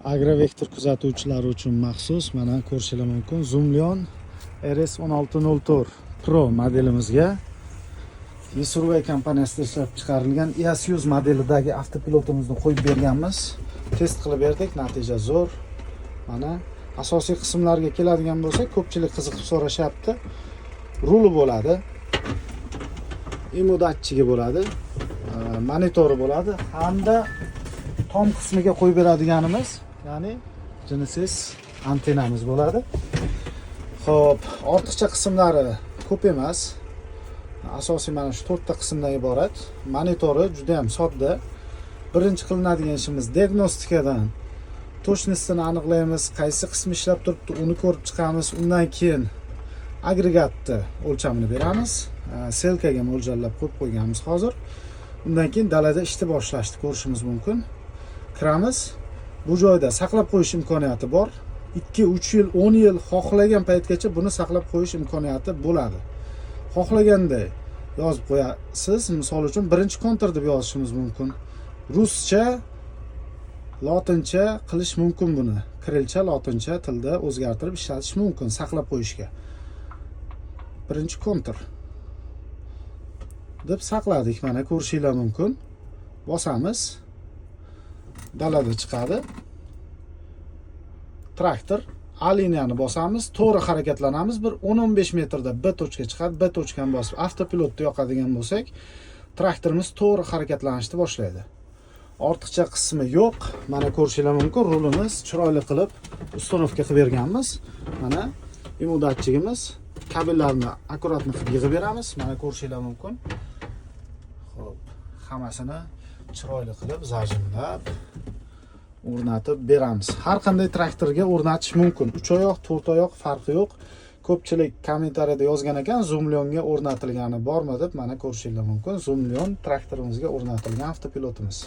Agrovektor kuzatuvchilari uchun maxsus mana ko'rishingiz mumkin Zoomlion RS1604 Pro modelimizga Yesurvay kompaniyasida ishlab chiqarilgan ES100 modelidagi avtopilotimizni qo'yib berganmiz. Test qilib berdik, natija zo'r. Mana asosiy qismlarga keladigan bo'lsak, ko'pchilik qiziqib so'rashyapti. Ruli bo'ladi. IMU datchigi bo'ladi. Monitori bo'ladi hamda tom qismiga qo'yib beradiganimiz, ya'ni Genesis antennamiz bo'ladi. Xo'p, ortiqcha qismlari ko'p emas. Asosiy mana shu 4 ta qismdan iborat. Monitori juda ham sodda. Birinchi qilinadigan ishimiz diagnostikadan точностini aniqlaymiz, qaysi qismi ishlab turibdi, uni ko'rib chiqamiz. Undan keyin agregatni o'lchamini beramiz. Selkaga mo'ljallab qo'yib qo'yganmiz hozir. Undan keyin dalada ishni boshlashni ko'rishimiz mumkin. Kiramiz. Bu joyda saqlab qo'yish imkoniyati bor. 2-3 yil, 10 yil xohlagan paytgacha buni saqlab qo'yish imkoniyati bo'ladi. Xohlaganda yozib qo'yasiz. Misol uchun birinchi kontur deb yozishimiz mumkin. Ruscha, lotincha qilish mumkin buni. Kirilcha, lotincha tilda o'zgartirib ishlatish mumkin saqlab qo'yishga. Birinchi kontur deb saqladik. Mana ko'rishingiz mumkin. Bosamiz. Dalada chiqadi. Traktor A liniyani bosamiz, to'g'ri harakatlanamiz. Bir 10-15 metrda B tochka chiqadi. B tochkani bosib avtopilotni yoqadigan bo'lsak, traktorimiz to'g'ri harakatlanishni boshlaydi. Ortiqcha qismi yo'q. Mana ko'rishingiz mumkin, rulimiz chiroyli qilib uстановка qilib berganmiz. Mana IMU datchigimiz, kabellarni akkuratni qilib yig'ib beramiz. Mana ko'rishingiz mumkin. Xo'p, hammasini chiroyli qilib zajimlab o'rnatib beramiz. Har qanday traktorga o'rnatish mumkin. 3 oyoq, 4 oyoq farqi yo'q. Ko'pchilik kommentariyada yozgan ekan, Zoomlionga o'rnatilgani bormi deb. Mana ko'rishingiz mumkin. Zoomlion traktorimizga o'rnatilgan avtopilotimiz.